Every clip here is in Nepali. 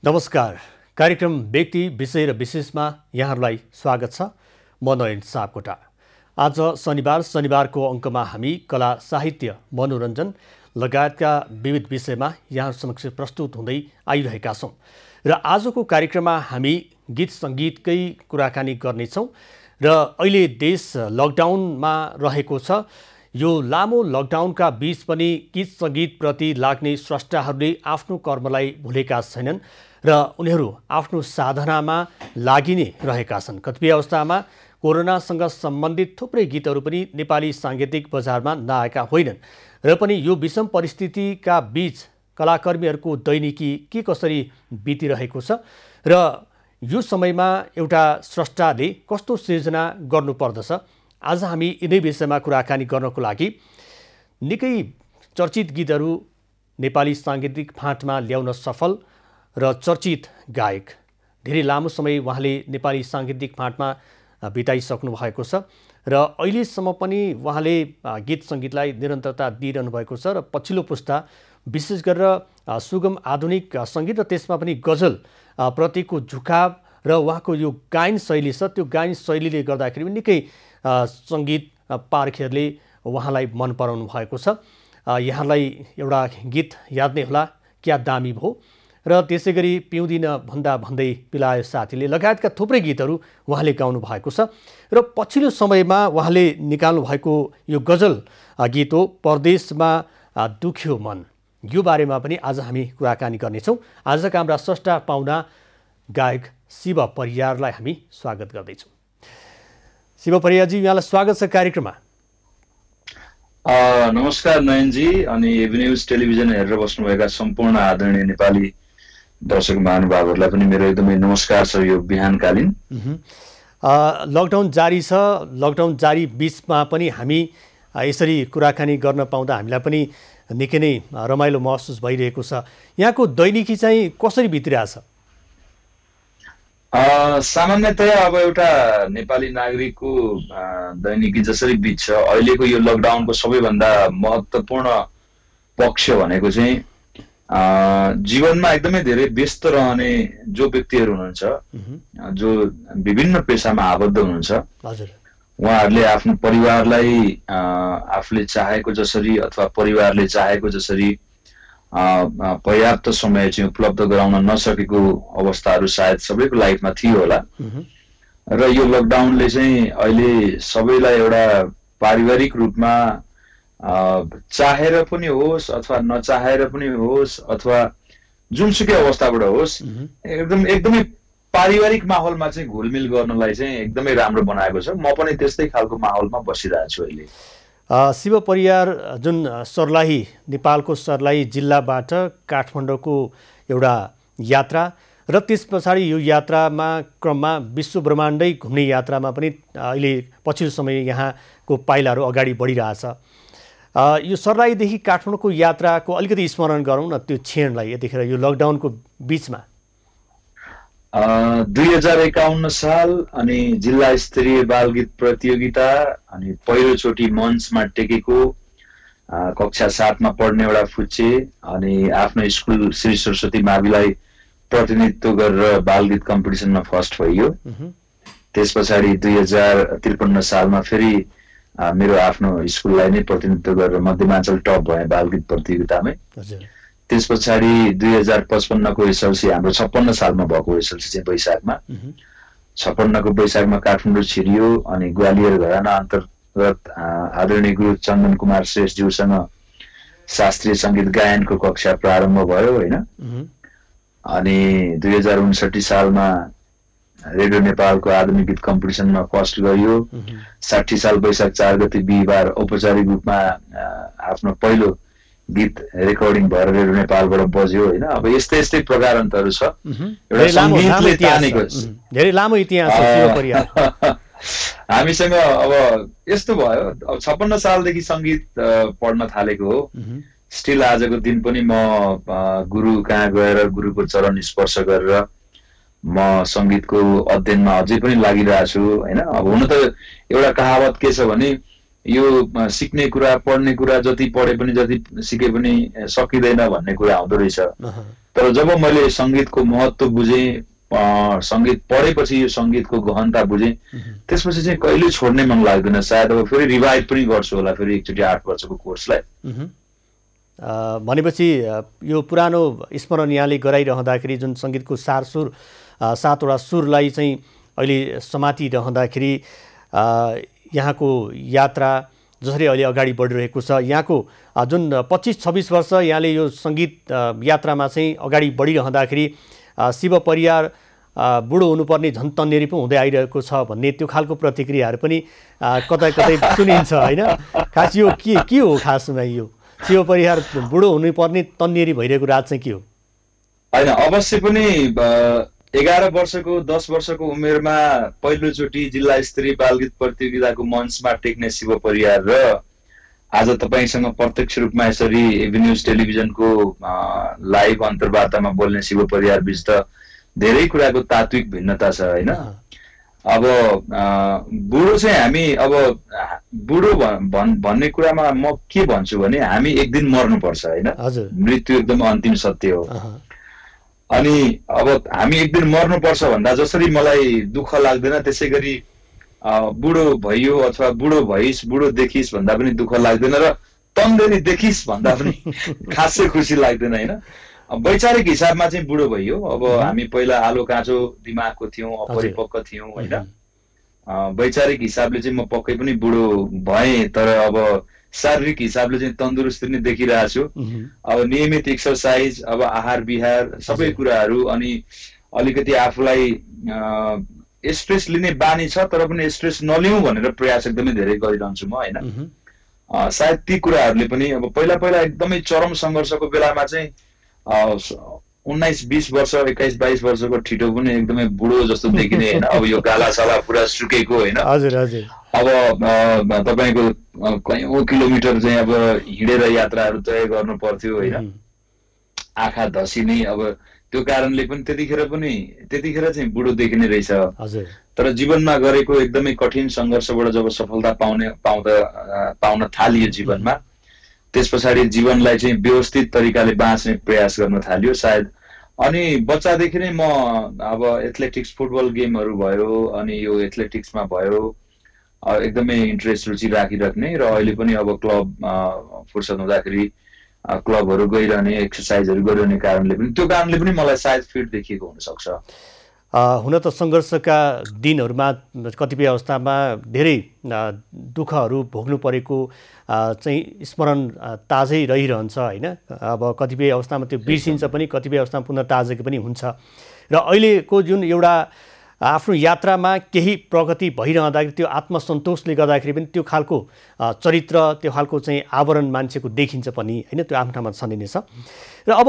नमस्कार। कार्यक्रम व्यक्ति विषय र विशेषमा यहाँहरूलाई स्वागत छ। म नयन सापकोटा। आज शनिबारको अङ्कमा हामी कला, साहित्य, मनोरञ्जन लगायतका विविध विषयमा यहाँहरू समक्ष प्रस्तुत हुँदै आइरहेका छौँ र आजको कार्यक्रममा हामी गीत सङ्गीतकै कुराकानी गर्नेछौँ र अहिले देश लकडाउनमा रहेको छ। यो लामो लकडाउनका बीच पनि गीत सङ्गीतप्रति लाग्ने स्रष्टाहरूले आफ्नो कर्मलाई भुलेका छैनन् र उनीहरू आफ्नो साधनामा लागि नै रहेका छन्। कतिपय अवस्थामा कोरोनासँग सम्बन्धित थुप्रै गीतहरू पनि नेपाली साङ्गीतिक बजारमा नआएका होइनन् र पनि यो विषम परिस्थितिका बीच कलाकर्मीहरूको दैनिकी के कसरी बितिरहेको छ र यो समयमा एउटा स्रष्टाले कस्तो सृजना गर्नुपर्दछ, आज हामी यिनै विषयमा कुराकानी गर्नको लागि निकै चर्चित गीतहरू नेपाली साङ्गीतिक फाँटमा ल्याउन सफल र चर्चित गायक, धेरै लामो समय उहाँले नेपाली साङ्गीतिक फाँटमा बिताइसक्नु भएको छ र अहिलेसम्म पनि उहाँले गीत सङ्गीतलाई निरन्तरता दिइरहनु भएको छ र पछिल्लो पुस्ता विशेष गरेर सुगम आधुनिक सङ्गीत र त्यसमा पनि गजल प्रतिको झुकाव र उहाँको यो गायन शैली छ, त्यो गायन शैलीले गर्दाखेरि निकै सङ्गीत पारखीहरूले उहाँलाई मन पराउनु भएको छ। यहाँलाई एउटा गीत याद नै होला, क्या दामी भो, र त्यसै गरी पिउँदिन भन्दा भन्दै पिलायो साथीले लगायतका थुप्रै गीतहरू उहाँले गाउनु भएको छ र पछिल्लो समयमा उहाँले निकाल्नु भएको यो गजल गीत हो परदेशमा दुख्यो मन। यो बारेमा पनि आज हामी कुराकानी गर्नेछौँ। आजका हाम्रा स्रष्टा पाहुना गायक शिव परियारलाई हामी स्वागत गर्दैछौँ। शिव परियारजी, यहाँलाई स्वागत छ कार्यक्रममा। नमस्कार नयनजी अनि एभिन्यूज टेलिभिजन हेरेर बस्नुभएका सम्पूर्ण आदरणीय नेपाली दर्शक महानुभावहरूलाई पनि मेरो एकदमै नमस्कार छ। यो बिहानकालीन लकडाउन जारी छ, लकडाउन जारी बिचमा पनि हामी यसरी कुराकानी गर्न पाउँदा हामीलाई पनि निकै नै रमाइलो महसुस भइरहेको छ। यहाँको दैनिकी चाहिँ कसरी बितिरहेछ? सामान्यतया अब एउटा नेपाली नागरिकको दैनिकी जसरी बित्छ, अहिलेको यो लकडाउनको सबैभन्दा महत्त्वपूर्ण पक्ष भनेको चाहिँ जीवनमा एकदमै धेरै व्यस्त रहने जो व्यक्तिहरू हुनुहुन्छ, जो विभिन्न पेसामा आबद्ध हुनुहुन्छ, उहाँहरूले आफ्नो परिवारलाई आफूले चाहेको जसरी अथवा परिवारले चाहेको जसरी पर्याप्त समय चाहिँ उपलब्ध गराउन नसकेको अवस्थाहरू सायद सबैको लाइफमा थियो होला र यो लकडाउनले चाहिँ अहिले सबैलाई एउटा पारिवारिक रूपमा चाहेर पनि होस् अथवा नचाहेर पनि होस् अथवा जुनसुकै अवस्थाबाट होस् एकदमै पारिवारिक माहौलमा चाहिँ घुलमिल गर्नलाई चाहिँ एकदमै राम्रो बनाएको छ। म पनि त्यस्तै खालको माहौलमा बसिरहेको छु अहिले। शिव परियार जुन सर्लाही, नेपालको सर्लाही जिल्लाबाट काठमाडौँको एउटा यात्रा र त्यस पछाडि यो यात्रामा क्रममा विश्व ब्रह्माण्डै घुम्ने यात्रामा पनि अहिले पछिल्लो समय यहाँको पाइलाहरू अगाडि बढिरहेछ। यो सर्लाहीदेखि काठमाडौँको यात्राको अलिकति स्मरण गरौँ न, त्यो क्षणलाई यतिखेर यो लकडाउनको बिचमा। 2051 साल अनि जिल्ला स्तरीय बालगीत प्रतियोगिता अनि पहिलोचोटि मञ्चमा टेकेको कक्षा 7 मा पढ्ने एउटा फुच्चे अनि आफ्नो स्कुल श्री सरस्वती माविलाई प्रतिनिधित्व गरेर बालगीत कम्पिटिसनमा फर्स्ट भइयो। त्यस पछाडि 2053 सालमा फेरि मेरो आफ्नो स्कुललाई नै प्रतिनिधित्व गरेर मध्यमाञ्चल टप भए बालगीत प्रतियोगितामै। त्यस पछाडि 2055 को एसएलसी, हाम्रो 56 सालमा भएको एसएलसी चाहिँ वैशाखमा, 56 को वैशाखमा काठमाडौँ छिरियो अनि ग्वालियर घराना अन्तर्गत आदरणीय गुरु चन्दन कुमार श्रेष्ठज्यूसँग शास्त्रीय सङ्गीत गायनको कक्षा प्रारम्भ भयो होइन। अनि 2059 सालमा रेडियो नेपालको आधुनिक गीत कम्पिटिसनमा फर्स्ट गरियो। 60 साल वैशाख 4 गते बिहिबार औपचारिक रूपमा आफ्नो पहिलो गीत रेकर्डिङ भएर रेडियो नेपालबाट बज्यो होइन। अब यस्तै यस्तै प्रकारन्तहरू छ। धेरै लामो इतिहास छ। हामीसँग अब यस्तो भयो, अब 56 सालदेखि सङ्गीत पढ्न थालेको हो। स्टिल आजको दिन पनि म गुरु कहाँ गएर गुरुको चरण स्पर्श गरेर म सङ्गीतको अध्ययनमा अझै पनि लागिरहेको छु होइन। अब हुन त एउटा कहावत के छ भने यो सिक्ने कुरा, पढ्ने कुरा जति पढे पनि जति सिके पनि सकिँदैन भन्ने कुरा आउँदो रहेछ। तर जब मैले सङ्गीतको महत्त्व बुझेँ, सङ्गीत पढेपछि यो सङ्गीतको गहनता बुझेँ, त्यसपछि चाहिँ कहिले छोड्ने मन लाग्दैन। सायद अब फेरि रिभाइभ पनि गर्छु होला फेरि एकचोटि 8 वर्षको कोर्सलाई। भनेपछि यो पुरानो स्मरण यहाँले गराइरहँदाखेरि जुन सङ्गीतको सारसुर 7वटा सुरलाई चाहिँ अहिले समातिरहँदाखेरि यहाँको यात्रा जसरी अहिले अगाडि बढिरहेको छ, यहाँको जुन 25-26 वर्ष यहाँले यो सङ्गीत यात्रामा चाहिँ अगाडि बढिरहँदाखेरि शिव परियार बुढो हुनुपर्ने झन् तन्नेरी पो हुँदै आइरहेको छ भन्ने त्यो खालको प्रतिक्रियाहरू पनि कतै कतै सुनिन्छ होइन? खास यो के हो खासमा यो शिव परियार बुढो हुनुपर्ने तन्नेरी भइरहेको राज चाहिँ के हो? होइन, अवश्य पनि 11 वर्षको 10 वर्षको उमेरमा पहिलोचोटि जिल्ला स्तरीय बालगीत प्रतियोगिताको मञ्चमा टेक्ने शिव परियार र आज तपाईँसँग प्रत्यक्ष रूपमा यसरी एभिन्यूज टेलिभिजनको लाइभ अन्तर्वार्तामा बोल्ने शिव परियार बीच त धेरै कुराको तात्विक भिन्नता छ होइन? अब बुढो चाहिँ हामी अब बुढो भन्ने कुरामा म के भन्छु भने हामी एक दिन मर्नुपर्छ होइन? मृत्यु एकदम अन्तिम सत्य हो। अनि अब हामी एक दिन मर्नुपर्छ भन्दा जसरी मलाई दुःख लाग्दैन, त्यसै गरी बुढो भइयो अथवा बुढो भइस्, बुढो देखिस् भन्दा पनि दुःख लाग्दैन र तन्देरी देखिस् भन्दा पनि खासै खुसी लाग्दैन होइन? वैचारिक हिसाबमा चाहिँ बुढो भइयो। अब हामी पहिला आलो काँचो दिमागको थियौँ, अपरिपक्व थियौँ होइन? वैचारिक हिसाबले चाहिँ म पक्कै पनि बुढो भएँ, तर अब शारीरिक हिसाबले चाहिँ तन्दुरुस्ती नै देखिरहेको छु। अब नियमित एक्सर्साइज, अब आहार विहार सबै कुराहरू, अनि अलिकति आफूलाई स्ट्रेस लिने बानी छ तर पनि स्ट्रेस नलिउँ भनेर प्रयास एकदमै धेरै गरिरहन्छु म होइन? सायद ती कुराहरूले पनि अब पहिला एकदमै चरम सङ्घर्षको बेलामा चाहिँ 19-20 वर्ष 21-22 वर्षको ठिटो पनि एकदमै बुढो जस्तो देखिने होइन? अब यो गालासाला पुरा सुकेको होइन? अब तपाईँको कयौँ किलोमिटर चाहिँ अब हिँडेर यात्राहरू तय गर्नु पर्थ्यो होइन? आँखा धसिने, अब त्यो कारणले पनि त्यतिखेर चाहिँ बुढो देखिने रहेछ। तर जीवनमा गरेको एकदमै कठिन सङ्घर्षबाट जब सफलता पाउन थालियो जीवनमा, त्यस पछाडि जीवनलाई चाहिँ व्यवस्थित तरिकाले बाँच्ने प्रयास गर्न थालियो सायद। अनि बच्चादेखि नै म अब एथलेटिक्स, फुटबल गेमहरू भयो, अनि यो एथलेटिक्समा भयो एकदमै इन्ट्रेस्ट, रुचि राखिराख्ने, र अहिले पनि अब क्लब फुर्सद हुँदाखेरि क्लबहरू गइरहने, एक्सर्साइजहरू गरिरहने कारणले पनि, त्यो कारणले पनि मलाई सायद फिट देखिएको हुनसक्छ। हुन त सङ्घर्षका दिनहरूमा कतिपय अवस्थामा धेरै दुःखहरू भोग्नु परेको चाहिँ स्मरण ताजै रहिरहन्छ होइन? अब कतिपय अवस्थामा त्यो बिर्सिन्छ पनि, कतिपय अवस्थामा पुनः ताजा पनि हुन्छ। र अहिलेको जुन एउटा आफ्नो यात्रामा केही प्रगति भइरहँदाखेरि त्यो आत्मसन्तोषले गर्दाखेरि पनि त्यो खालको चरित्र, त्यो खालको चाहिँ आवरण मान्छेको देखिन्छ पनि होइन? त्यो आफ्नो ठाउँमा छँदै नै छ। र अब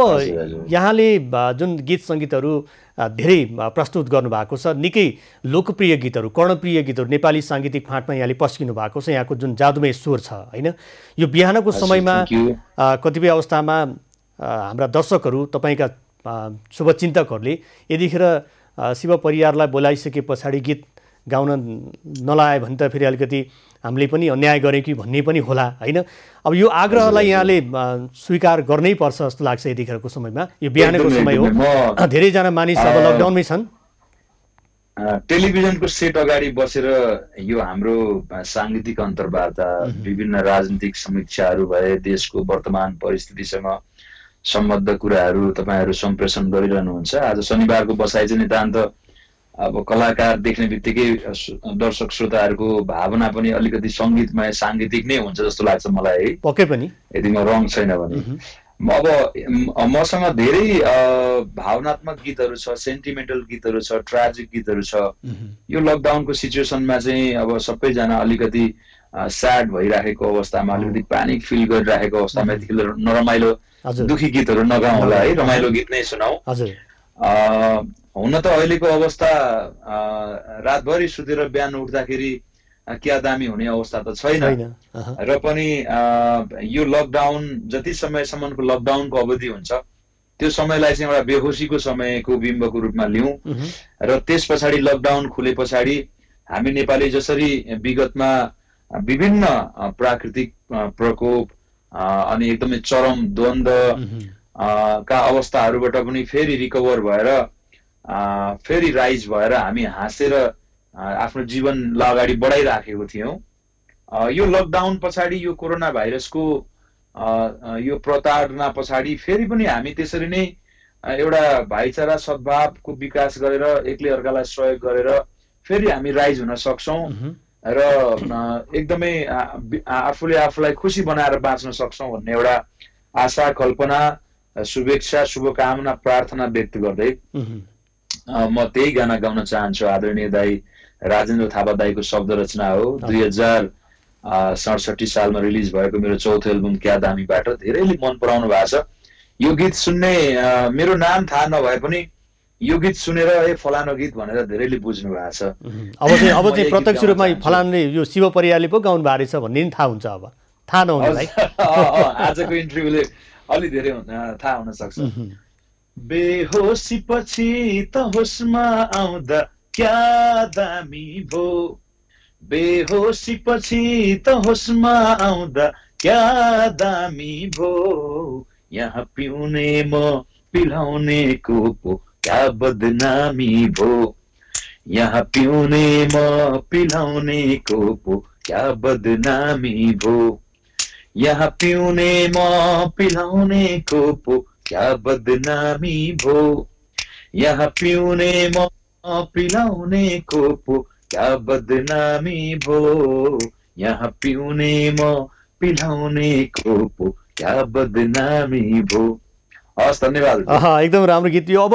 यहाँले जुन गीत सङ्गीतहरू धेरै प्रस्तुत गर्नुभएको छ, निकै लोकप्रिय गीतहरू, कर्णप्रिय गीतहरू नेपाली साङ्गीतिक फाँटमा यहाँले पस्किनु भएको छ। यहाँको जुन जादुमय स्वर छ होइन? यो बिहानको समयमा कतिपय अवस्थामा हाम्रा दर्शकहरू, तपाईँका शुभचिन्तकहरूले यतिखेर शिव परियारलाई बोलाइसके पछाडि गीत गाउन नलाए भने त फेरि अलिकति हामीले पनि अन्याय गऱ्यौँ कि भन्ने पनि होला होइन? अब यो आग्रहलाई यहाँले स्वीकार गर्नै पर्छ जस्तो लाग्छ यतिखेरको समयमा। यो बिहानको समय हो, धेरैजना मानिस अब लकडाउनमै छन्। टेलिभिजनको सेट अगाडि बसेर यो हाम्रो साङ्गीतिक अन्तर्वार्ता, विभिन्न राजनीतिक समीक्षाहरू भए, देशको वर्तमान परिस्थितिसँग सम्बद्ध कुराहरू तपाईँहरू सम्प्रेषण गरिरहनुहुन्छ। आज शनिबारको बसाइ चाहिँ नितान्त अब कलाकार देख्ने बित्तिकै दर्शक श्रोताहरूको भावना पनि अलिकति सङ्गीतमय साङ्गीतिक नै हुन्छ जस्तो लाग्छ मलाई है? पक्कै पनि, यदि म रङ छैन भने। अब मसँग धेरै भावनात्मक गीतहरू छ, सेन्टिमेन्टल गीतहरू छ, ट्राजिक गीतहरू छ। यो लकडाउनको सिचुएसनमा चाहिँ अब सबैजना अलिकति स्याड भइराखेको अवस्थामा, अलिकति प्यानिक फिल गरिराखेको अवस्थामा यतिखेर नरमाइलो दुखी गीतहरू नगाउँ होला है, रमाइलो गीत नै सुनाऊ। हुन त अहिलेको अवस्था रातभरि सुतेर बिहान उठ्दाखेरि क्या दामी हुने अवस्था त छैन। र पनि यो लकडाउन जति समयसम्मको लकडाउनको अवधि हुन्छ त्यो समयलाई चाहिँ एउटा बेहोसीको समयको बिम्बको रूपमा लिउँ। र त्यस पछाडि लकडाउन खुले पछाडि हामी नेपाली जसरी विगतमा विभिन्न प्राकृतिक प्रकोप अनि एकदमै चरम द्वन्द्व का अवस्थाहरूबाट पनि फेरि रिकभर भएर फेरि राइज भएर हामी हाँसेर आफ्नो जीवनलाई अगाडि बढाइराखेको थियौँ। यो लकडाउन पछाडि यो कोरोना भाइरसको यो प्रताडना पछाडि फेरि पनि हामी त्यसरी नै एउटा भाइचारा सद्भावको विकास गरेर एकले अर्कालाई सहयोग गरेर फेरि हामी राइज हुन सक्छौँ र एकदमै आफूले आफूलाई खुसी बनाएर बाँच्न सक्छौँ भन्ने एउटा आशा, कल्पना, शुभेच्छा, शुभकामना, प्रार्थना व्यक्त गर्दै म त्यही गाना गाउन चाहन्छु। आदरणीय दाई राजेन्द्र थापा दाईको शब्द रचना हो। 2067 सालमा रिलिज भएको मेरो चौथो एल्बम क्या दामीबाट धेरैले मन पराउनु भएको छ। यो गीत सुन्ने मेरो नाम थाहा नभए पनि यो गीत सुनेर फलानो गीत भनेर धेरैले बुझ्नु भएको छ। अब चाहिँ प्रत्यक्ष रूपमा फलानले यो शिव परियारले पो गाउनु भएको रहेछ भन्ने थाहा हुन्छ। अब थाहा नहुनेलाई आजको इन्टरभ्यूले अलि धेरै थाहा हुन सक्छ। बेहोसी पछि त होसमा आउँदा क्या दामी भो, बेहोसी पछि त होसमा आउँदा क्या दामी भो, यहाँ पिउने म पिलाउने को पो क्या बदनामी भो, यहाँ पिउने म पिलाउने को पो क्या बदनामी भो, यहाँ पिउने म पिलाउने को पो क्या बदनामी भो, यहाँ पिउने म पिलाउने को पो क्या बदनामी भो, यहाँ पिउने म पिलाउने को पो क्या बदनामी भो। हस्, धन्यवाद। एकदम राम्रो गीत यो। अब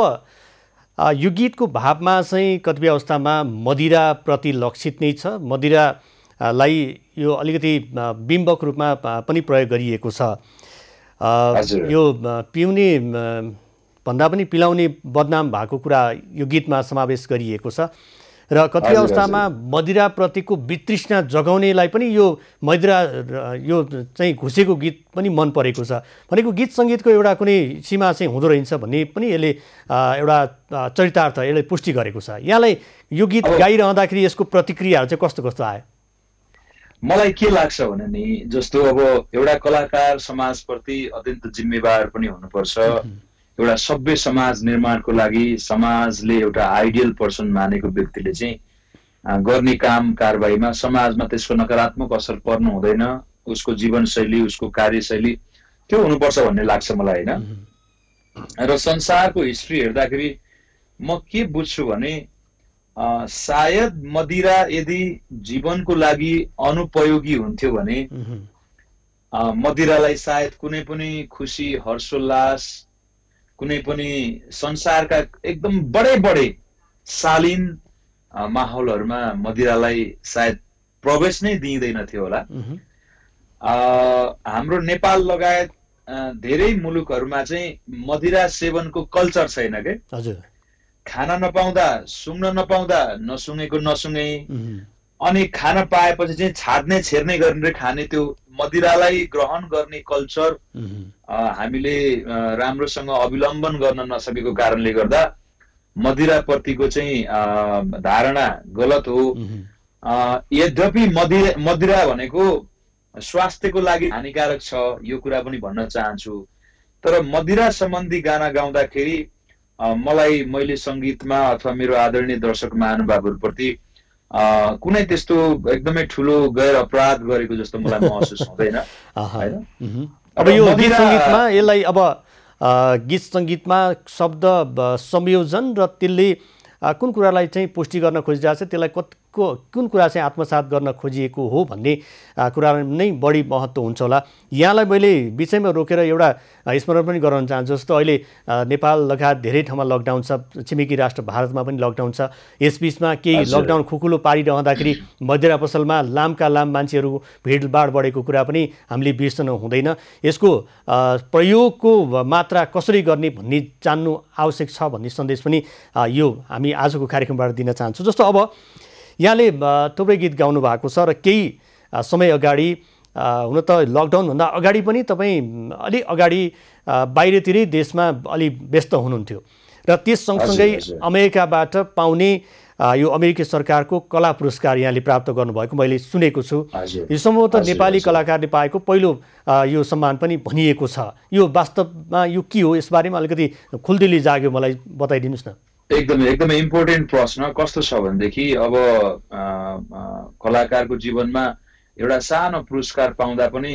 यो गीतको भावमा चाहिँ कतिपय अवस्थामा मदिराप्रति लक्षित नै छ। मदिरालाई यो अलिकति बिम्बक रूपमा पनि प्रयोग गरिएको छ। यो पिउने भन्दा पनि पिलाउने बदनाम भएको कुरा यो गीतमा समावेश गरिएको छ र कतिपय अवस्थामा मदिराप्रतिको वितृष्णा जगाउनेलाई पनि यो मदिरा यो चाहिँ घुसेको गीत पनि मन परेको छ। भनेको गीत सङ्गीतको एउटा कुनै सीमा चाहिँ हुँदो रहेछ भन्ने पनि यसले एउटा चरितार्थ यसले पुष्टि गरेको छ। यहाँलाई यो गीत गाइरहँदाखेरि यसको प्रतिक्रियाहरू चाहिँ कस्तो कस्तो आयो? मलाई के लाग्छ भने नि, जस्तो अब एउटा कलाकार समाजप्रति अत्यन्त जिम्मेवार पनि हुनुपर्छ। एउटा सभ्य समाज निर्माणको लागि समाजले एउटा आइडियल पर्सन मानेको व्यक्तिले चाहिँ गर्ने काम कारबाहीमा समाजमा त्यसको नकारात्मक असर पर्नु हुँदैन। उसको जीवनशैली, उसको कार्यशैली त्यो हुनुपर्छ भन्ने लाग्छ मलाई, होइन? र संसारको हिस्ट्री हेर्दाखेरि म के बुझ्छु भने सायद मदिरा यदि जीवनको लागि अनुपयोगी हुन्थ्यो भने मदिरालाई सायद कुनै पनि खुसी, हर्षोल्लास, कुनै पनि संसारका एकदम बडे शालीन माहौलहरूमा मदिरालाई सायद प्रवेश नै दिइँदैन थियो होला। हाम्रो नेपाल लगायत धेरै मुलुकहरूमा चाहिँ मदिरा सेवनको कल्चर छैन के। हजुर, खाना नपाउँदा, सुँग्न नपाउँदा नसुँगेको नसुँगे, अनि खाना पाएपछि चाहिँ छाड्ने छेर्ने गरेर खाने त्यो मदिरालाई ग्रहण गर्ने कल्चर हामीले राम्रोसँग अवलम्बन गर्न नसकेको कारणले गर्दा मदिराप्रतिको चाहिँ धारणा गलत हो। यद्यपि मदिरा भनेको स्वास्थ्यको लागि हानिकारक छ, यो कुरा पनि भन्न चाहन्छु। तर मदिरा सम्बन्धी गाना गाउँदाखेरि मैले सङ्गीतमा अथवा मेरो आदरणीय दर्शक महानुभावहरूप्रति कुनै त्यस्तो एकदमै ठुलो गैर अपराध गरेको जस्तो मलाई महसुस हुँदैन। अब यो गीत सङ्गीतमा यसलाई अब गीत सङ्गीतमा शब्द संयोजन र त्यसले कुन कुरालाई चाहिँ पुष्टि गर्न खोजिरहेको छ, त्यसलाई कुन कुरा चाहिँ आत्मसात गर्न खोजिएको हो भन्ने कुरा नै बढी महत्त्व हुन्छ होला। यहाँलाई मैले विषयमा रोकेर एउटा स्मरण पनि गराउन चाहन्छु। जस्तो अहिले नेपाल लगायत धेरै ठाउँमा लकडाउन छ, छिमेकी राष्ट्र भारतमा पनि लकडाउन छ। यसबिचमा केही लकडाउन खुकुलो पारिरहँदाखेरि मदिरा पसलमा लामका लाम मान्छेहरू भिडभाड बढेको कुरा पनि हामीले बिर्सनु हुँदैन। यसको प्रयोगको मात्रा कसरी गर्ने भन्ने जान्नु आवश्यक छ भन्ने सन्देश पनि यो हामी आजको कार्यक्रमबाट दिन चाहन्छु। जस्तो अब यहाँले थुप्रै गीत गाउनु भएको छ र केही समय अगाडि, हुन त लकडाउनभन्दा अगाडि पनि तपाईँ अलि अगाडि बाहिरतिरै देशमा अलि व्यस्त हुनुहुन्थ्यो र त्यस सँगसँगै अमेरिकाबाट पाउने यो अमेरिकी सरकारको कला पुरस्कार यहाँले प्राप्त गर्नुभएको मैले सुनेको छु। हजुर यो सम्भवतः हजुर, नेपाली हजुर। कलाकारले पाएको पहिलो यो सम्मान पनि भनिएको छ। यो वास्तवमा यो के हो, यसबारेमा अलिकति खुल्दिली जाग्यो, मलाई बताइदिनुहोस् न। एकदमै इम्पोर्टेन्ट प्रश्न। कस्तो छ भनेदेखि अब कलाकारको जीवनमा एउटा सानो पुरस्कार पाउँदा पनि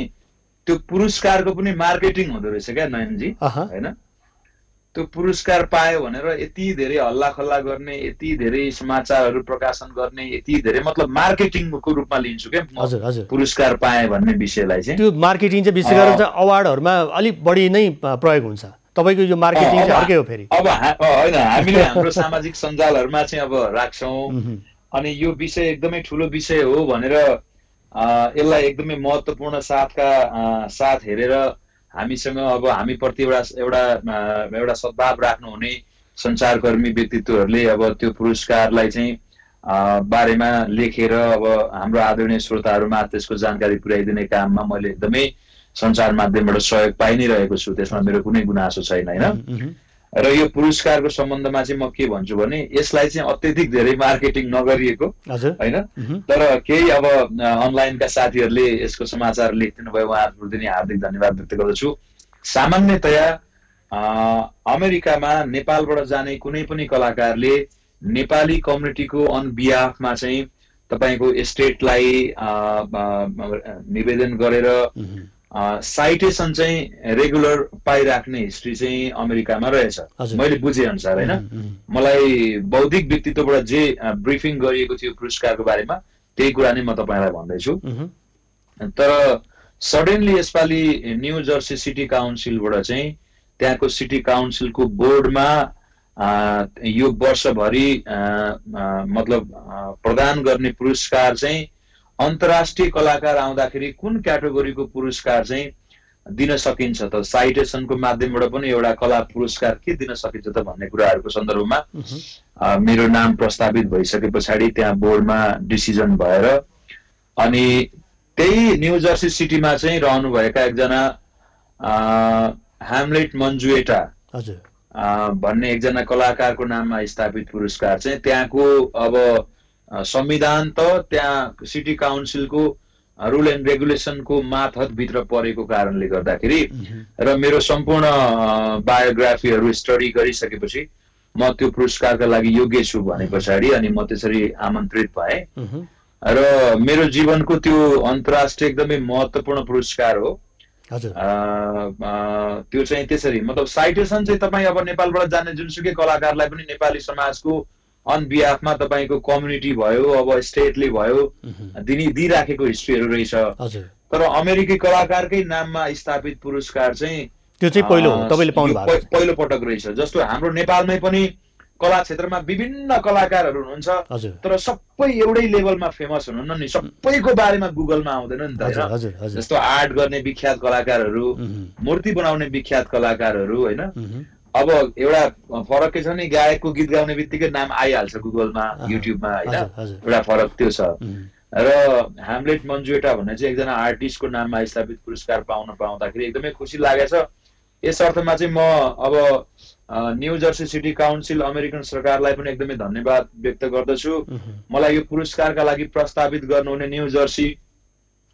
त्यो पुरस्कारको पनि मार्केटिङ हुँदो रहेछ क्या नयनजी, होइन? त्यो पुरस्कार पायो भनेर यति धेरै हल्ला खल्ला गर्ने, यति धेरै समाचारहरू प्रकाशन गर्ने, यति धेरै मतलब मार्केटिङको रूपमा लिन्छु क्या पुरस्कार पाएँ भन्ने विषयलाई चाहिँ। त्यो मार्केटिङ चाहिँ विशेष गरेर चाहिँ अवार्डहरूमा अलिक बढी नै प्रयोग हुन्छ। तपाईँको यो मार्केटिङ चाहिँ अर्कै हो फेरि। अब होइन, हामीले हाम्रो सामाजिक सञ्जालहरूमा चाहिँ अब राख्छौँ अनि यो विषय एकदमै ठुलो विषय हो भनेर यसलाई एकदमै महत्त्वपूर्ण साथ हेरेर हामीसँग अब हामीप्रति एउटा सद्भाव राख्नुहुने सञ्चारकर्मी व्यक्तित्वहरूले अब त्यो पुरस्कारलाई चाहिँ बारेमा लेखेर अब हाम्रो आदरणीय श्रोताहरूमा त्यसको जानकारी पुर्याइदिने काममा मैले एकदमै सञ्चार माध्यमबाट सहयोग पाइ नै रहेको छु। त्यसमा मेरो कुनै गुनासो छैन, होइन? र यो पुरस्कारको सम्बन्धमा चाहिँ म के भन्छु भने यसलाई चाहिँ अत्यधिक धेरै मार्केटिङ नगरिएको, होइन? तर केही अब अनलाइनका साथीहरूले यसको समाचार लेखिदिनु भयो, उहाँहरूप्रति नै हार्दिक धन्यवाद व्यक्त गर्दछु। सामान्यतया अमेरिकामा नेपालबाट जाने कुनै पनि कलाकारले नेपाली कम्युनिटीको अन बिहाफमा चाहिँ तपाईँको स्टेटलाई निवेदन गरेर साइटेसन चाहिँ रेगुलर पाइराख्ने हिस्ट्री चाहिँ अमेरिकामा रहेछ, मैले बुझे अनुसार, होइन? मलाई बौद्धिक व्यक्तित्वबाट जे ब्रिफिङ गरिएको थियो पुरस्कारको बारेमा त्यही कुरा नै म तपाईँलाई भन्दैछु। तर सडनली यसपालि न्यू जर्सी सिटी काउन्सिलबाट चाहिँ त्यहाँको सिटी काउन्सिलको बोर्डमा यो वर्षभरि मतलब प्रदान गर्ने पुरस्कार चाहिँ अन्तर्राष्ट्रिय कलाकार आउँदाखेरि कुन क्याटेगोरीको पुरस्कार चाहिँ दिन सकिन्छ त, साइटेसनको माध्यमबाट पनि एउटा कला पुरस्कार के दिन सकिन्छ त भन्ने कुराहरूको सन्दर्भमा मेरो नाम प्रस्तावित भइसके पछाडि त्यहाँ बोर्डमा डिसिजन भएर अनि त्यही न्यू जर्सी सिटीमा चाहिँ रहनुभएका एकजना ह्यामलेट मन्जुएटा भन्ने एकजना कलाकारको नाममा स्थापित पुरस्कार चाहिँ त्यहाँको अब संविधान त त्यहाँ सिटी काउन्सिलको रुल एन्ड रेगुलेसनको मातहतभित्र परेको कारणले गर्दाखेरि र मेरो सम्पूर्ण बायोग्राफीहरू स्टडी गरिसकेपछि म त्यो पुरस्कारका लागि योग्य छु भने पछाडि अनि म त्यसरी आमन्त्रित भएँ र मेरो जीवनको त्यो अन्तर्राष्ट्रिय एकदमै महत्त्वपूर्ण पुरस्कार हो। त्यो चाहिँ त्यसरी मतलब साइटेसन चाहिँ तपाईँ अब नेपालबाट जाने जुनसुकै कलाकारलाई पनि नेपाली समाजको अन बिहाफमा तपाईँको कम्युनिटी भयो अब स्टेटले भयो दिइराखेको हिस्ट्रीहरू रहेछ। तर अमेरिकी कलाकारकै नाममा स्थापित पुरस्कार चाहिँ त्यो चाहिँ पहिलो पटक रहेछ। जस्तो हाम्रो नेपालमै पनि कला क्षेत्रमा विभिन्न कलाकारहरू हुनुहुन्छ तर सबै एउटै लेभलमा फेमस हुनुहुन्न नि, सबैको बारेमा गुगलमा आउँदैन नि त, होइन? जस्तो आर्ट गर्ने विख्यात कलाकारहरू, मूर्ति बनाउने विख्यात कलाकारहरू, होइन? अब एउटा फरक के छ नि, गायकको गीत गाउने बित्तिकै नाम आइहाल्छ गुगलमा, युट्युबमा, होइन? एउटा फरक त्यो छ। र ह्यामलेट मन्जुएटा भन्ने चाहिँ एकजना आर्टिस्टको नाममा स्थापित पुरस्कार पाउँदाखेरि एकदमै खुसी लागेछ। यस अर्थमा चाहिँ म अब new Jersey city council American सरकारलाई पनि एकदमै धन्यवाद व्यक्त गर्दछु। मलाई यो पुरस्कारका लागि प्रस्तावित गर्नुहुने न्यू जर्सी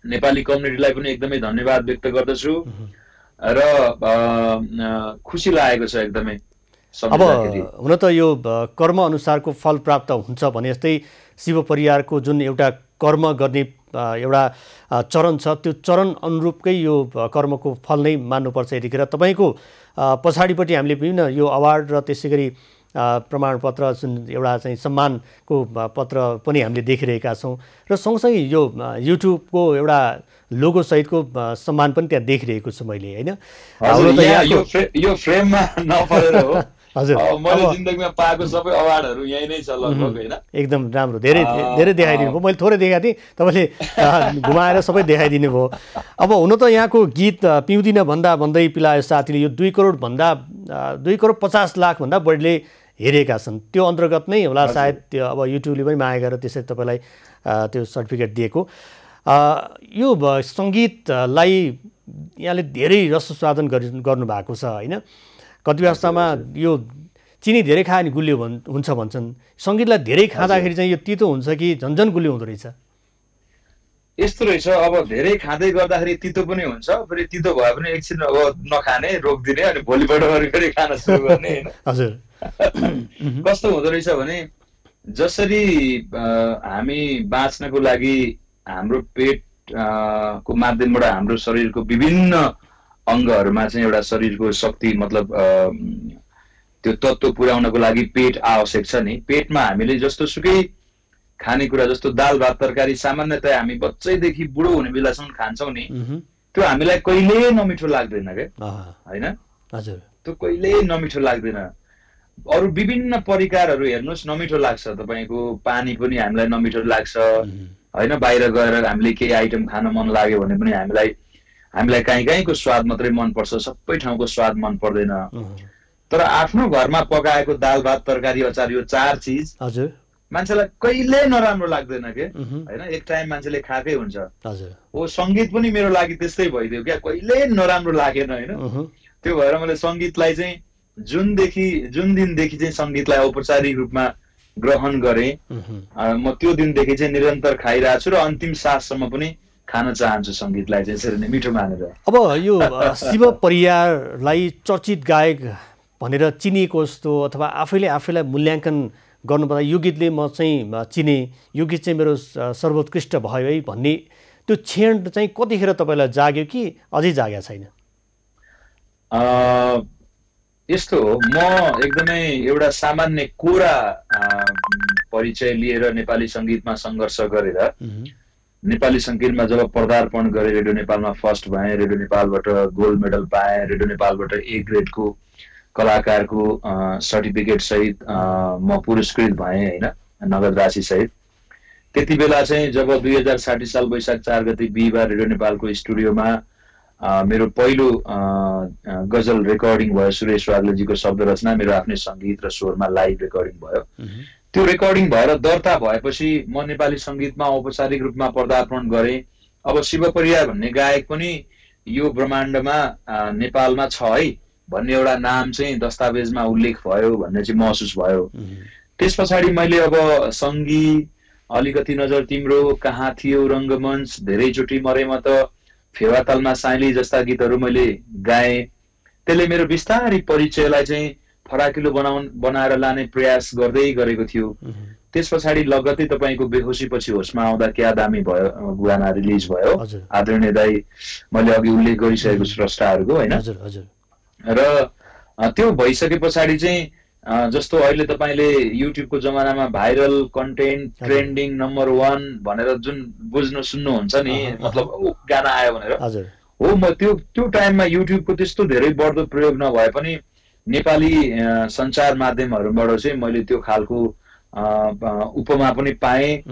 नेपाली कम्युनिटीलाई पनि एकदमै धन्यवाद व्यक्त गर्दछु र खुसी लागेको छ एकदमै। अब हुन त यो कर्म अनुसारको फल प्राप्त हुन्छ भने जस्तै शिव परिवारको जुन एउटा कर्म गर्ने एउटा चरण छ त्यो चरण अनुरूपकै यो कर्मको फल नै मान्नुपर्छ। यतिखेर तपाईँको पछाडिपट्टि हामीले विभिन्न यो अवार्ड र त्यसै गरी प्रमाणपत्र जुन एउटा चाहिँ सम्मानको पत्र पनि हामीले देखिरहेका छौँ र सँगसँगै यो युट्युबको एउटा लोगो सहितको सम्मान पनि त्यहाँ देखिरहेको छु मैले, होइन? यो फ्रेममा नपरेर हो मैले जिन्दगीमा पाएको सबै अवार्डहरू यही नै छ लगभग, होइन? एकदम राम्रो, धेरै धेरै देखाइदिनु भयो। मैले थोरै देखाएको थिएँ, तपाईँले घुमाएर सबै देखाइदिनु भयो। अब हुन त यहाँको गीत पिउँदिन भन्दै पिलायो साथीले यो 2 करोड 50 लाख भन्दा बढीले हेरेका छन्। त्यो अन्तर्गत नै होला सायद त्यो अब युट्युबले पनि माया गरेर त्यसरी तपाईँलाई त्यो सर्टिफिकेट दिएको। यो सङ्गीतलाई यहाँले धेरै रसस्वादन गर्नुभएको छ, होइन? कति अवस्थामा यो चिनी धेरै खायो भने गुलियो हुन्छ भन्छन्। सङ्गीतलाई धेरै खाँदाखेरि चाहिँ यो तितो हुन्छ कि झन्झन गुलियो हुँदो रहेछ? यस्तो रहेछ, अब धेरै खाँदै गर्दाखेरि तितो पनि हुन्छ, फेरि तितो भए पनि एकछिन अब नखाने, रोकिदिने, अनि भोलिपल्ट फेरि खान सुरु गर्ने होइन। हजुर। कस्तो हुँदो रहेछ भने जसरी हामी बाँच्नको लागि हाम्रो पेट को माध्यमबाट हाम्रो शरीरको विभिन्न अङ्गहरूमा चाहिँ एउटा शरीरको शक्ति मतलब त्यो तत्त्व पुर्याउनको लागि पेट आवश्यक छ नि। पेटमा हामीले जस्तो सुकै खानेकुरा जस्तो दाल भात तरकारी सामान्यतया हामी बच्चैदेखि बुढो हुने बेलासम्म खान्छौँ नि, त्यो हामीलाई कहिल्यै नमिठो लाग्दैन क्या, होइन? हजुर। त्यो कहिल्यै नमिठो लाग्दैन। अरू विभिन्न परिकारहरू हेर्नुहोस् नमिठो लाग्छ, तपाईँको पानी पनि हामीलाई नमिठो लाग्छ, होइन? बाहिर गएर हामीले केही आइटम खान मन लाग्यो भने पनि हामीलाई काहीँको स्वाद मात्रै मनपर्छ, सबै ठाउँको स्वाद मन पर्दैन। तर आफ्नो घरमा पकाएको दाल भात तरकारी अचार यो 4 चिज मान्छेलाई कहिल्यै नराम्रो लाग्दैन के, होइन? एक टाइम मान्छेले खाएकै हुन्छ। हो, सङ्गीत पनि मेरो लागि त्यस्तै भइदियो क्या, कहिल्यै नराम्रो लागेन, होइन? त्यो भएर मैले सङ्गीतलाई चाहिँ जुन दिनदेखि चाहिँ सङ्गीतलाई औपचारिक रूपमा ग्रहण गरेँ, म त्यो दिनदेखि चाहिँ निरन्तर खाइरहेको छु र अन्तिम साससम्म पनि खान चाहन्छु सङ्गीतलाई चाहिँ यसरी नै मिठो मानेर। अब यो शिव परियारलाई चर्चित गायक भनेर चिनिएको जस्तो अथवा आफैलाई मूल्याङ्कन गर्नुपर्दा यो गीतले म चाहिँ चिने, यो गीत चाहिँ मेरो सर्वोत्कृष्ट भयो है भन्ने त्यो क्षण चाहिँ कतिखेर तपाईँलाई जाग्यो कि अझै जागेको छैन? यस्तो हो, म एकदमै एउटा सामान्य कोरा परिचय लिएर नेपाली सङ्गीतमा सङ्घर्ष गरेर नेपाली सङ्गीतमा जब पदार्पण गरेँ, रेडियो नेपालमा फर्स्ट भएँ, रेडियो नेपालबाट गोल्ड मेडल पाएँ, रेडियो नेपालबाट A ग्रेडको कलाकारको सर्टिफिकेट सहित म पुरस्कृत भएँ, होइन? नगद राशि सहित। त्यति बेला चाहिँ जब 2060 साल वैशाख 4 गते बिहिबार रेडियो नेपालको स्टुडियोमा मेरो पहिलो गजल रेकर्डिङ भयो, सुरेश वाग्लेजीको शब्द रचना, मेरो आफ्नै सङ्गीत र स्वरमा लाइभ रेकर्डिङ भयो। त्यो रेकर्डिङ भएर दर्ता भएपछि म नेपाली सङ्गीतमा औपचारिक रूपमा पदार्पण गरेँ। अब शिव परियार भन्ने गायक पनि यो ब्रह्माण्डमा नेपालमा छ है भन्ने एउटा नाम चाहिँ दस्तावेजमा उल्लेख भयो भन्ने चाहिँ महसुस भयो। त्यस पछाडि मैले अब सङ्गी, अलिकति नजर तिम्रो, कहाँ थियो रङ्गमञ्च, धेरैचोटि मरे म त, फेवातालमा साइली जस्ता गीतहरू मैले गाएँ। त्यसले मेरो बिस्तारै परिचयलाई चाहिँ फराकिलो बनाएर लाने प्रयास गर्दै गरेको थियो। त्यस पछाडि लगत्तै तपाईँको बेहोसी पछि होसमा आउँदा क्या दामी भयो गाना रिलिज भयो, आदरणीय दाई मैले अघि उल्लेख गरिसकेको स्रष्टाहरूको, होइन? र त्यो भइसके पछाडि चाहिँ जस्तो अहिले तपाईँले युट्युबको जमानामा भाइरल कन्टेन्ट ट्रेन्डिङ नम्बर 1 भनेर जुन बुझ्नु सुन्नुहुन्छ नि, मतलब गाना आयो भनेर, हो म त्यो टाइममा युट्युबको त्यस्तो धेरै बढ्दो प्रयोग नभए पनि नेपाली सञ्चार माध्यमहरूबाट चाहिँ मैले त्यो खालको उपमा पनि पाएँ,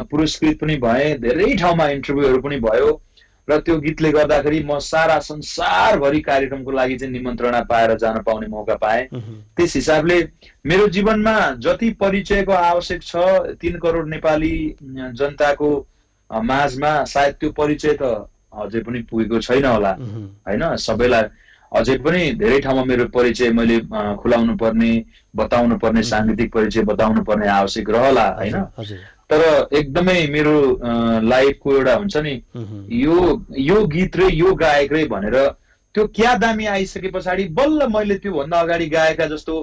पुरस्कृत पनि भएँ, धेरै ठाउँमा इन्टरभ्यूहरू पनि भयो र त्यो गीतले गर्दाखेरि म सारा संसारभरि कार्यक्रमको लागि चाहिँ निमन्त्रणा पाएर जान पाउने मौका पाएँ। त्यस हिसाबले मेरो जीवनमा जति परिचयको आवश्यक छ 3 करोड नेपाली जनताको माझमा सायद त्यो परिचय त अझै पनि पुगेको छैन होला, होइन? सबैलाई अझै पनि धेरै ठाउँमा मेरो परिचय मैले खुलाउनु पर्ने, बताउनु पर्ने, साङ्गीतिक परिचय बताउनु पर्ने आवश्यक रहला, होइन? तर एकदमै मेरो लाइफको एउटा हुन्छ नि यो गीत र यो गायक रे भनेर त्यो क्या दामी आइसके पछाडि बल्ल मैले त्यो भन्दा अगाडि गाएका जस्तो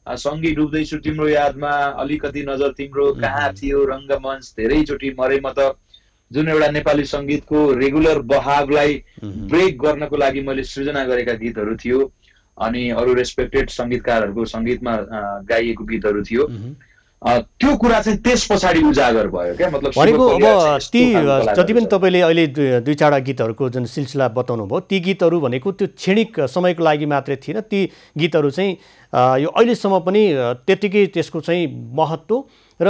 सङ्गी डुब्दैछु तिम्रो यादमा, अलिकति नजर तिम्रो, कहाँ थियो रङ्गमञ्च, धेरैचोटि मरे म त, जुन एउटा नेपाली सङ्गीतको रेगुलर बहावलाई ब्रेक गर्नको लागि मैले सृजना गरेका गीतहरू थियो अनि अरू रेस्पेक्टेड सङ्गीतकारहरूको सङ्गीतमा गाइएको गीतहरू थियो। त्यो कुरा चाहिँ त्यस पछाडि उजागर भयो क्या, मतलब भनेको अब ती जति पनि तपाईँले अहिले 2-4 गीतहरूको जुन सिलसिला बताउनु भयो, ती गीतहरू भनेको त्यो क्षणिक समयको लागि मात्रै थिएन, ती गीतहरू चाहिँ यो अहिलेसम्म पनि त्यतिकै त्यसको चाहिँ महत्त्व र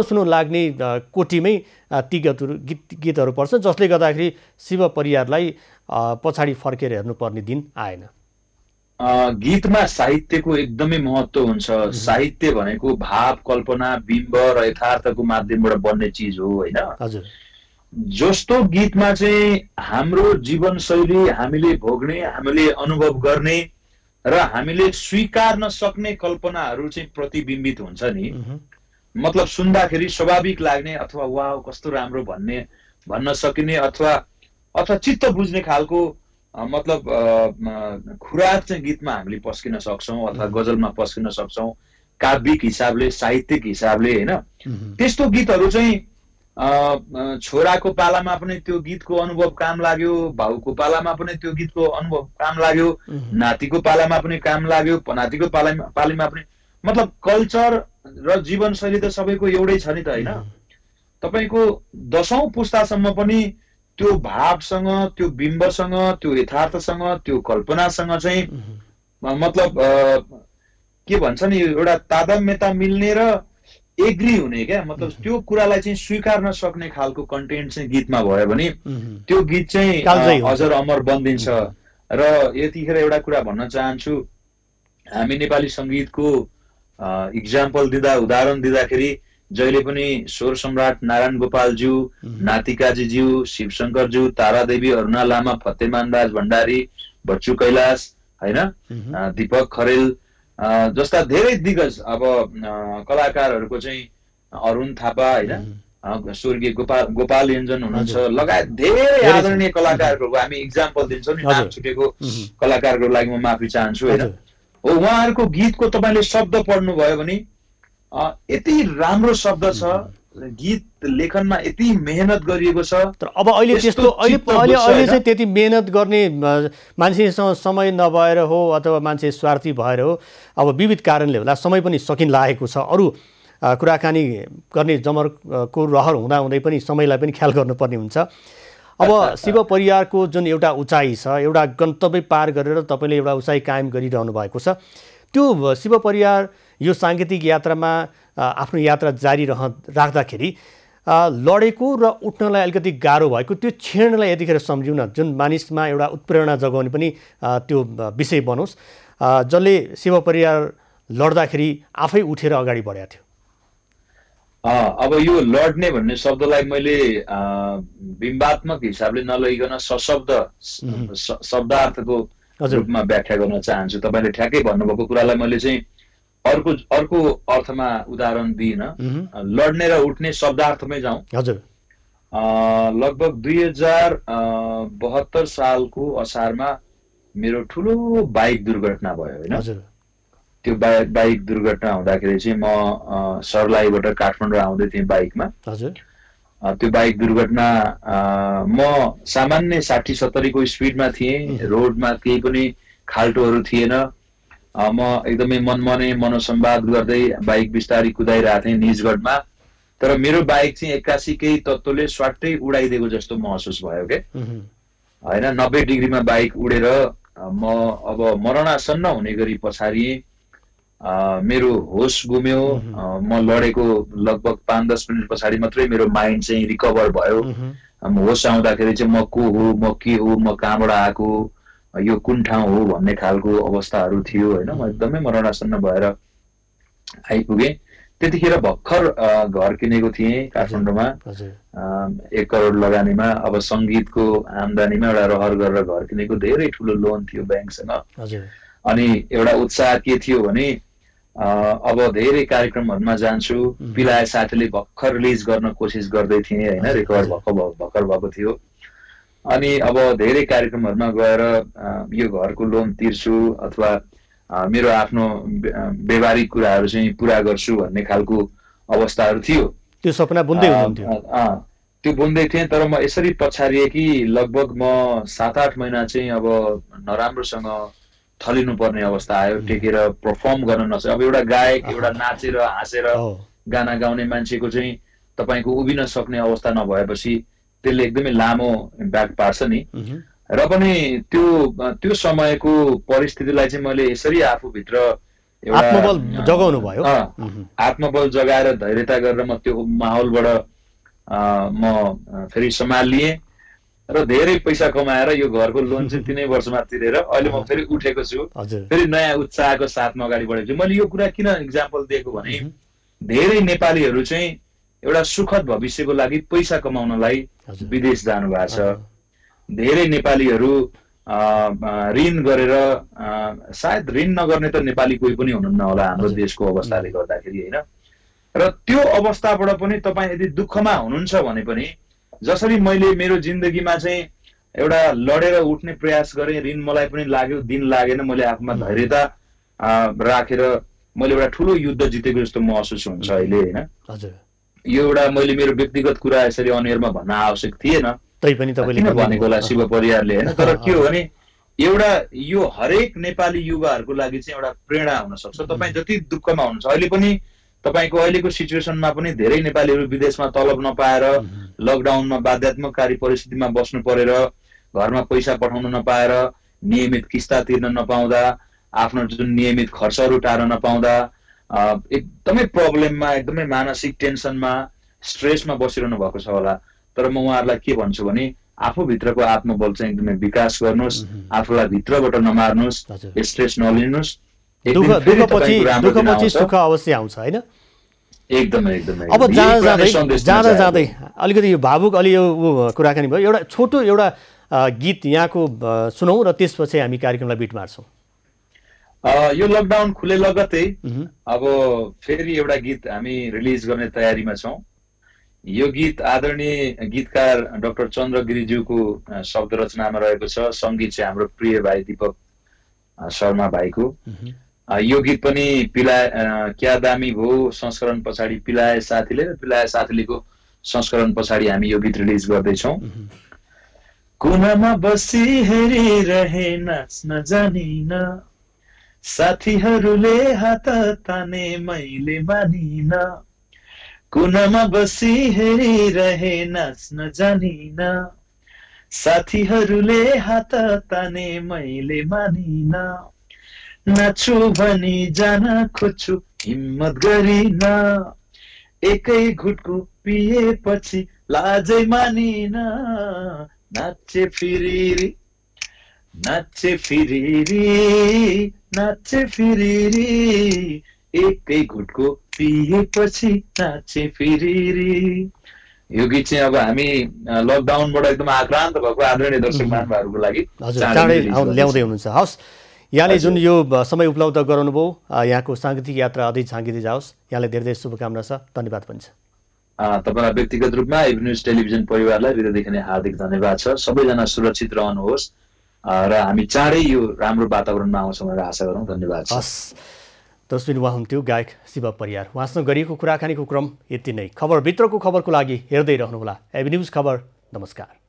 सुनो लाग्ने कोटीमै ती गीतहरू पर्छ, जसले गर्दाखेरि शिव परियारलाई पछाडि फर्केर हेर्नुपर्ने दिन आएन। गीतमा साहित्यको एकदमै महत्त्व हुन्छ। साहित्य भनेको भाव, कल्पना, बिम्ब र यथार्थको माध्यमबाट बन्ने चिज हो, होइन? हजुर। जस्तो गीतमा चाहिँ हाम्रो जीवनशैली हामीले भोग्ने, हामीले अनुभव गर्ने र हामीले स्वीकार्न सक्ने कल्पनाहरू चाहिँ प्रतिबिम्बित हुन्छ नि। मतलब सुन्दाखेरि स्वाभाविक लाग्ने अथवा वाउ कस्तो राम्रो भन्न सकिने अथवा चित्त बुझ्ने खालको मतलब खुराक चाहिँ गीतमा हामीले पस्किन सक्छौँ अथवा गजलमा पस्किन सक्छौँ, काव्यिक हिसाबले, साहित्यिक हिसाबले, होइन। त्यस्तो गीतहरू चाहिँ छोराको पालामा पनि त्यो गीतको अनुभव काम लाग्यो, भाउको पालामा पनि त्यो गीतको अनुभव काम लाग्यो, नातिको पालामा पनि काम लाग्यो, पनातिको पालीमा पनि। मतलब कल्चर र जीवनशैली त सबैको एउटै छ नि त, होइन। तपाईँको 10औं पुस्तासम्म पनि त्यो भावसँग, त्यो बिम्बसँग, त्यो यथार्थसँग, त्यो कल्पनासँग चाहिँ मतलब के भन्छ नि, एउटा तादात्म्यता मिल्ने र एग्री हुने क्या। मतलब त्यो कुरालाई चाहिँ स्वीकार्न सक्ने खालको कन्टेन्ट चाहिँ गीतमा भयो भने त्यो गीत चाहिँ अझर अमर बनिदिन्छ। र यतिखेर एउटा कुरा भन्न चाहन्छु, हामी नेपाली सङ्गीतको इक्जाम्पल दिँदा, उदाहरण दिँदाखेरि जहिले पनि स्वर सम्राट नारायण गोपालज्यू, नातिकाजीज्यू, शिवशङ्करज्यू, तारादेवी, अरुणा लामा, फतेमान राज भण्डारी, बच्चु कैलाश, होइन, दीपक खरेल जस्ता धेरै दिग्गज अब कलाकारहरूको चाहिँ अरुण थापा, होइन, स्वर्गीय गोपाल योन्जन हुनुहुन्छ लगायत धेरै आदरणीय कलाकारहरूको हामी इक्जाम्पल दिन्छौँ नि। नाम छुटेको कलाकारहरूको लागि म माफी चाहन्छु, होइन। हो, उहाँहरूको गीतको तपाईँले शब्द पढ्नुभयो भने यति राम्रो शब्द छ, गीत लेखनमा यति मेहनत गरिएको छ। तर अब अहिले त्यस्तो अहिले चाहिँ त्यति मेहनत गर्ने मान्छेसँग समय नभएर हो अथवा मान्छे स्वार्थी भएर हो, अब विविध कारणले होला समय पनि सकिन लागेको छ। अरू कुराकानी गर्ने जमरको रहर हुँदाहुँदै पनि समयलाई पनि ख्याल गर्नुपर्ने हुन्छ। अब शिव परिवारको जुन एउटा उचाइ छ, एउटा गन्तव्य पार गरेर तपाईँले एउटा उचाइ कायम गरिरहनु भएको छ, त्यो शिव परिवार यो साङ्गीतिक यात्रामा आफ्नो यात्रा जारी राख्दाखेरि लडेको र उठ्नलाई अलिकति गाह्रो भएको त्यो क्षणलाई यतिखेर सम्झौँ न, जुन मानिसमा एउटा उत्प्रेरणा जगाउने पनि त्यो विषय बनोस्, जसले शिव परिवार लड्दाखेरि आफै उठेर अगाडि बढेको थियो। अब यो लड्ने भन्ने शब्दलाई मैले बिम्बात्मक हिसाबले नलइकन सशब्द शब्दार्थको रूपमा व्याख्या गर्न चाहन्छु। तपाईँले ठ्याक्कै भन्नुभएको कुरालाई मैले चाहिँ अर्को अर्थमा उदाहरण दिइन। लड्ने र उठ्ने शब्दार्थमै जाउँ। हजुर, लगभग 2072 सालको असारमा मेरो ठुलो बाइक दुर्घटना भयो, होइन। त्यो बाइक दुर्घटना हुँदाखेरि चाहिँ म सर्लाहीबाट काठमाडौँ आउँदै थिएँ बाइकमा। त्यो बाइक दुर्घटना म सामान्य 60-70 को स्पिडमा थिएँ, रोडमा केही पनि खाल्टोहरू थिएन। म एकदमै मनमने मनोसंवाद गर्दै बाइक बिस्तारी कुदाइरहेको थिएँ निजगढमा। तर मेरो बाइक चाहिँ 81 केही तत्त्वले स्वाट्टै उडाइदिएको जस्तो महसुस भयो क्या, होइन। 90 डिग्रीमा बाइक उडेर म अब मरणासन्न हुने गरी पछारिएँ। मेरो होस गुम्यो। म लडेको लगभग 5-10 मिनट पछाडि मात्रै मेरो माइन्ड चाहिँ रिकभर भयो। होस आउँदाखेरि चाहिँ म को हो, म के हो, म कहाँबाट आएको, यो कुन ठाउँ हो भन्ने खालको अवस्थाहरू थियो, होइन। म एकदमै मरणासन्न भएर आइपुगेँ। त्यतिखेर भर्खर घर किनेको थिएँ काठमाडौँमा 1 करोड लगानीमा। अब सङ्गीतको आम्दानीमा एउटा रहर गरेर घर किनेको, धेरै ठुलो लोन थियो ब्याङ्कसँग। अनि एउटा उत्साह के थियो भने अब धेरै कार्यक्रमहरूमा जान्छु। पिलाए साथीले भर्खर रिलिज गर्न कोसिस गर्दै थिएँ, होइन, रिकभर भर्खर भएको थियो। अनि अब धेरै कार्यक्रमहरूमा गएर यो घरको लोन तिर्छु अथवा मेरो आफ्नो व्यवहारिक कुराहरू चाहिँ पुरा गर्छु भन्ने खालको अवस्थाहरू थियो। त्यो सपना बुन्दै हुनुहुन्थ्यो? त्यो बुन्दै थिएँ। तर म यसरी पछारिएँ कि लगभग म 7-8 महिना चाहिँ अब नराम्रोसँग थलिनु पर्ने अवस्था आयो। टेकेर पर्फर्म गर्न नसके। अब एउटा गायक, एउटा नाचेर हाँसेर गाना गाउने मान्छेको चाहिँ तपाईँको उभिन सक्ने अवस्था नभएपछि त्यसले एकदमै लामो इम्प्याक्ट पार्छ नि। र पनि त्यो समयको परिस्थितिलाई चाहिँ मैले यसरी आफूभित्र एउटा आत्मबल जगाउनु भयो। आत्मबल जगाएर धैर्यता गरेर म त्यो माहौलबाट म फेरि सम्हालिएँ र धेरै पैसा कमाएर यो घरको लोन चाहिँ 3 वर्षमा तिरेर अहिले म फेरि उठेको छु। फेरि नयाँ उत्साहको साथमा अगाडि बढेको छु। मैले यो कुरा किन इक्जाम्पल दिएको भने धेरै नेपालीहरू चाहिँ एउटा सुखद भविष्यको लागि पैसा कमाउनलाई विदेश जानु भएको छ। धेरै नेपालीहरू ऋण गरेर सायद ऋण नगर्ने त नेपाली कोही पनि हुनुहुन्न होला हाम्रो देशको अवस्थाले गर्दाखेरि होइन। र त्यो अवस्थाबाट पनि तपाईँ यदि दुःखमा हुनुहुन्छ भने पनि जसरी मैले मेरो जिन्दगीमा चाहिँ एउटा लडेर उठ्ने प्रयास गरेँ, ऋण मलाई पनि लाग्यो, दिन लागेन, मैले आफूमा धैर्यता राखेर मैले एउटा ठुलो युद्ध जितेको जस्तो महसुस हुन्छ अहिले होइन। यो एउटा मैले मेरो व्यक्तिगत कुरा यसरी अनियरमा भन्न आवश्यक थिएन, तैपनि तपाईले किन भनेको होला शिव परियारले होइन। तर के हो भने एउटा यो हरेक नेपाली युवाहरूको लागि चाहिँ एउटा प्रेरणा हुन सक्छ। तपाईँ जति दुःखमा हुनुहुन्छ, अहिले पनि तपाईँको अहिलेको सिचुएसनमा पनि धेरै नेपालीहरू विदेशमा तलब नपाएर लकडाउनमा बाध्यात्मककारी परिस्थितिमा बस्नु परेर घरमा पैसा पठाउन नपाएर नियमित किस्ता तिर्न नपाउँदा आफ्नो जुन नियमित खर्चहरू टार्न नपाउँदा एकदमै प्रब्लममा एकदमै मानसिक टेन्सनमा स्ट्रेसमा बसिरहनु भएको छ होला। तर म उहाँहरूलाई के भन्छु भने आफूभित्रको आत्मबल चाहिँ एकदमै विकास गर्नुहोस्, आफूलाई भित्रबाट नमार्नुहोस्, स्ट्रेस नलिनुहोस्। दुःखपछि सुख अवश्य आउँछ होइन। एकदमै एकदमै। अब जाँदा जाँदै अलिकति यो भावुक अलि यो कुराकानी भयो, एउटा छोटो एउटा गीत यहाँको सुनौँ र त्यसपछि हामी कार्यक्रमलाई बिट मार्छौँ। यो लकडाउन खुले लगत्तै अब फेरि एउटा गीत हामी रिलिज गर्ने तयारीमा छौँ। यो गीत आदरणीय गीतकार डाक्टर चन्द्र गिरिज्यूको शब्द रचनामा रहेको छ, सङ्गीत चाहिँ हाम्रो प्रिय भाइ दीपक शर्मा भाइको। यो गीत पनि क्या दामी भो संस्करण पछाडि पिलाए साथीले र पिलाए साथीलेको संस्करण पछाडि हामी यो गीत रिलिज गर्दैछौँ। कुनामा बसी हेरिरहे नाच्न जानिन, साथीहरूले हात ताने मैले मानिन। कुनामा बसी हेरिरहे नाच्न जानिन, साथीहरूले हात ताने मैले मानिन। नाच्छु भनी जान खोज्छु हिम्मत गरिन, एकै घुटको पिएपछि लाजै मानिन। नाचे फिरिरी नाचे फिरिरी नाचे फिरिरी, एकै घुटको पिएपछि नाचे फिरिरी। यो गीत चाहिँ अब हामी लकडाउनबाट एकदम आक्रान्त भएको आदरणीय दर्शक महानुभावहरूको लागि चाँडै ल्याउँदै हुनुहुन्छ। हवस्, यहाँले जुन यो समय उपलब्ध गराउनु भयो, यहाँको साङ्गीतिक यात्रा अझै झाँकिँदै जाओस्। यहाँलाई धेरै धेरै शुभकामना छ, धन्यवाद पनि छ। तपाईँलाई व्यक्तिगत रूपमा एभी न्युज टेलिभिजन परिवारलाई हृदयदेखि नै हार्दिक धन्यवाद छ। सबैजना सुरक्षित रहनुहोस् र हामी चाँडै यो राम्रो वातावरणमा आउँछौँ भनेर आशा गरौँ। धन्यवाद। हस्, तस्बिर उहाँ हुन्थ्यो गायक शिव परियार। उहाँसँग गरिएको कुराकानीको क्रम यति नै। खबरभित्रको खबरको लागि हेर्दै रहनुहोला एभी न्युज खबर। नमस्कार।